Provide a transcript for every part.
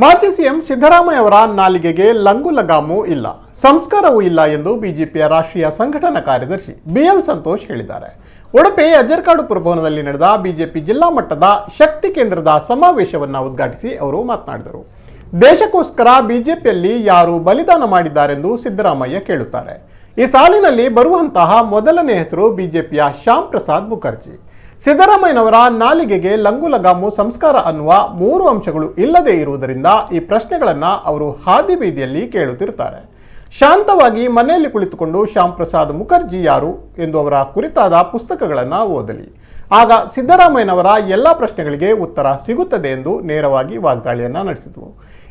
ಮಾಜಿ ಸಿಎಂ ಸಿದ್ದರಾಮಯ್ಯ ಅವರ ನಾಲಿಗೆಗೆ ಲಂಗು ಲಗಾಮು ಇಲ್ಲ, ಸಂಸ್ಕಾರವೂ ಇಲ್ಲ ಎಂದು ಬಿಜೆಪಿಯ ರಾಷ್ಟ್ರೀಯ ಸಂಘಟನಾ ಕಾರ್ಯದರ್ಶಿ ಬಿಎಲ್ ಸಂತೋಷ್ ಹೇಳಿದ್ದಾರೆ. ಉಡುಪಿ ಅಜ್ಜರ್ಕಾಡು ಪುರಭವನದಲ್ಲಿ ನಡೆದ ಬಿಜೆಪಿ ಜಿಲ್ಲಾ ಮಟ್ಟದ ಶಕ್ತಿ ಕೇಂದ್ರದ ಸಮಾವೇಶವನ್ನು ಉದ್ಘಾಟಿಸಿ ಅವರು ಮಾತನಾಡಿದರು. ದೇಶಕ್ಕೋಸ್ಕರ ಬಿಜೆಪಿಯಲ್ಲಿ ಯಾರು ಬಲಿದಾನ ಮಾಡಿದ್ದಾರೆಂದು ಸಿದ್ದರಾಮಯ್ಯ ಕೇಳುತ್ತಾರೆ. ಈ ಸಾಲಿನಲ್ಲಿ ಬರುವಂತಹ ಮೊದಲನೇ ಹೆಸರು ಬಿಜೆಪಿಯ ಶ್ಯಾಮ್ ಪ್ರಸಾದ್ ಮುಖರ್ಜಿ. ಸಿದ್ದರಾಮಯ್ಯನವರ ನಾಲಿಗೆಗೆ ಲಂಗು ಲಗಾಮು ಸಂಸ್ಕಾರ ಅನ್ನುವ 3 ಅಂಶಗಳು ಇಲ್ಲದೆ ಇರುವುದರಿಂದ ಈ ಪ್ರಶ್ನೆಗಳನ್ನು ಅವರು ಹಾದಿ ಬೀದಿಯಲ್ಲಿ ಕೇಳುತ್ತಿರುತ್ತಾರೆ. ಶಾಂತವಾಗಿ ಮನೆಯಲ್ಲಿ ಕುಳಿತುಕೊಂಡು ಶ್ಯಾಮ್ ಪ್ರಸಾದ್ ಮುಖರ್ಜಿ ಯಾರು ಎಂದು ಅವರ ಕುರಿತಾದ ಪುಸ್ತಕಗಳನ್ನು ಓದಲಿ. ಆಗ ಸಿದ್ದರಾಮಯ್ಯನವರ ಎಲ್ಲ ಪ್ರಶ್ನೆಗಳಿಗೆ ಉತ್ತರ ಸಿಗುತ್ತದೆ ಎಂದು ನೇರವಾಗಿ ವಾಗ್ದಾಳಿಯನ್ನ ನಡೆಸಿದರು.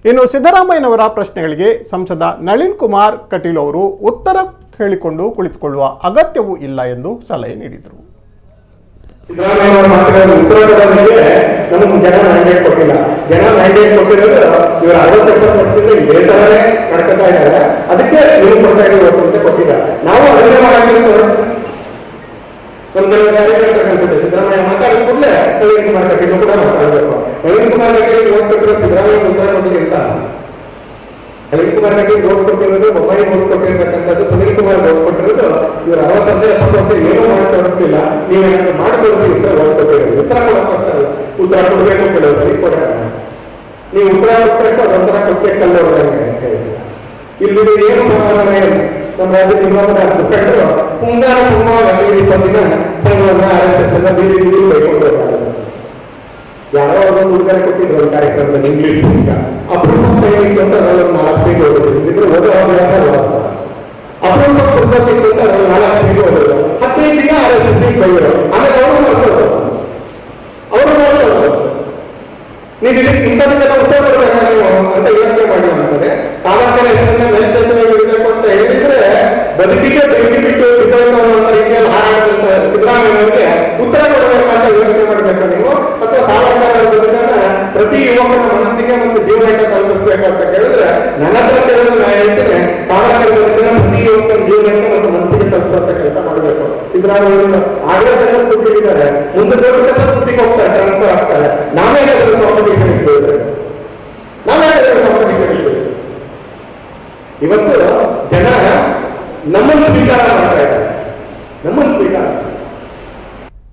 ಇನ್ನು ಸಿದ್ದರಾಮಯ್ಯನವರ ಪ್ರಶ್ನೆಗಳಿಗೆ ಸಂಸದ ನಳಿನ್ ಕುಮಾರ್ ಕಟೀಲ್ ಅವರು ಉತ್ತರ ಹೇಳಿಕೊಂಡು ಕುಳಿತುಕೊಳ್ಳುವ ಅಗತ್ಯವೂ ಇಲ್ಲ ಎಂದು ಸಲಹೆ ನೀಡಿದರು. ಸಿದ್ದರಾಮಯ್ಯ ಮಾತುಗಳನ್ನು ಉತ್ತರ ಕೊಡೋದಕ್ಕೆ ನಮಗೆ ಜನ ಮ್ಯಾಂಡೇಟ್ ಕೊಟ್ಟಿಲ್ಲ. ಜನ ಮ್ಯಾಂಡೇಟ್ ಕೊಟ್ಟಿರೋದು ಇವರು 60% ಇದೇ ತರನೇ ನಡ್ಕೊತಾ ಇದ್ದಾರೆ. ಅದಕ್ಕೆ ನೀವು ಕೊಡ್ತಾ ಇರೋದು ಅಂತ ಕೊಟ್ಟಿದ್ದಾರೆ. ನಾವು ಅದನ್ನೇ ಮಾಡಬೇಕು. ಒಂದು ಕಾರ್ಯಕರ್ತಕ್ಕಂಥದ್ದು ಸಿದ್ದರಾಮಯ್ಯ ಮಾತಾಡಿದ ಕೂಡಲೇ ನಳಿನ್ ಕುಮಾರ್ ಕಟೀಲ್ ಕೂಡ ಮಾತಾಡಬೇಕು. ನಳಿನ್ ಕುಮಾರ್ ಕಟೀಲ್ ಓಟ್ ಕೊಟ್ಟಿರೋ ಸಿದ್ದರಾಮಯ್ಯ ಉತ್ತರ ಕೊಟ್ಟಿಲ್ಲ. ನಳಿನ್ ಕುಮಾರ್ ಕಟೀಲ್ ಓಟ್ ಕೊಟ್ಟಿರೋದು ಮೊಬೈಲ್ ಓಟ್ ಕೊಟ್ಟಿರ್ತಕ್ಕಂಥದ್ದು ಸುನೀಲ್ ಕುಮಾರ್ ಓಟ್ ಕೊಟ್ಟಿರೋದು ಇವರು 60% ಏನೂ ಮಾಡಿ ತೋರಿಸ್ತಿಲ್ಲ. ನೀವೇನಾದ್ರು ಮಾಡ್ಕೊಳ್ತೀವಿ ಉತ್ತರ ಓಟ್ ಕೊಟ್ಟಿರೋದು ಉತ್ತರ ಕೊಡೋಕ್ಕಾಗಲ್ಲ. ಉತ್ತರ ಕೊಡಬೇಕು ಕೆಲವರು ಕೊಡ್ತಾರೆ. ನೀವು ಉತ್ತರ ಕೊಟ್ಟರೆ ಅದೊಂಥರ ಕೊಟ್ಟೆಕ್ಕಲ್ಲ ಇಲ್ಲಿ ಏನು ನಮ್ಮ ರಾಜ್ಯ ನಿಗಮದ ಮುಖಂಡರು ಮುಂಗಾರ ಪುಂದಿನ ಸಂಘವನ್ನ RSS ಬೀದಿ ಬೀದಿ ಬೈಕೊಂಡು ಹೋಗ್ತಾರೆ. ಯಾರೋ ಒಂದು ಉತ್ತರ ಕೊಟ್ಟಿದ್ರು ಒಂದು ಕಾರ್ಯಕ್ರಮದಲ್ಲಿ ಇಂಗ್ಲಿಷ್ ಪುಸ್ತಕ ಅಪರೂಪ ಸೈನಿಕ ಅಂತ ಅದನ್ನು 4 ಪೇಜ್ ಓದಿದ್ರು. ಓದೋ ಅಪರೂಪ ಪುಸ್ತಕ ಅಂತ ಅದನ್ನು 4 ಪೇಜ್ ಓದಿದ್ರು. 15 ದಿನ RSS ಬೈದರು. ಆಮೇಲೆ ಅವರು ಮಾಡ್ತಾರೆ. ನೀವು ಇಂಥದಕ್ಕೆಲ್ಲ ಉತ್ತರ ಕೊಡಬೇಕಾ ನೀವು ಅಂತ ಯೋಚನೆ ಮಾಡಿ ಅಂತಾರೆ. ಸಾಮರ್ಥ್ಯ ಹೆಸರನ್ನ ಇರಬೇಕು ಅಂತ ಹೇಳಿದ್ರೆ ಬದುಕಿಗೆ ಬೆಂಕಿ ಬಿಟ್ಟು ಸಿದ್ದರಾಮಯ್ಯ ರೀತಿಯಲ್ಲಿ ಹಾರಾಡುವಂತ ಸಿದ್ದರಾಮಯ್ಯವರಿಗೆ ಉತ್ತರ ಕೊಡಬೇಕಂತ ಯೋಚನೆ ಮಾಡಬೇಕು ನೀವು. ಅಥವಾ ಸಾಮರ್ಥ್ಯ ಬದುಕನ್ನ ಪ್ರತಿ ಯುವಕನ ಮನಸ್ಸಿಗೆ ಮತ್ತು ಜೀವನಕ್ಕೆ ತಲುಪಿಸ್ಬೇಕು ಅಂತ ಕೇಳಿದ್ರೆ ನನ್ನ ಹತ್ರ ಕೇಳಿದ್ರೆ ನಾನು ಹೇಳ್ತೇನೆ, ಸಾಮರ್ಥ್ಯ ಬದುಕನ್ನ ಪ್ರತಿ ಯುವಕನ ಜೀವನಕ್ಕೆ ಮತ್ತು ಮನಸ್ಸಿಗೆ ತಲುಪಿಸುವಂತ ಕೆಲಸ ಮಾಡಬೇಕು. ಸಿದ್ದರಾಮಯ್ಯ ಆಗಲೇ ಕೊಟ್ಟಿದ್ದಾರೆ, ಮುಂದೆ ದೊಡ್ಡ ಸುದ್ದಿಗೆ ಹೋಗ್ತಾರೆ, ಟ್ರಾನ್ಸ್ಫರ್ ಆಗ್ತಾರೆ. ನಾವೇ ಇವತ್ತು ಜನ ನಮ್ಮನ್ನು ಸ್ವೀಕಾರ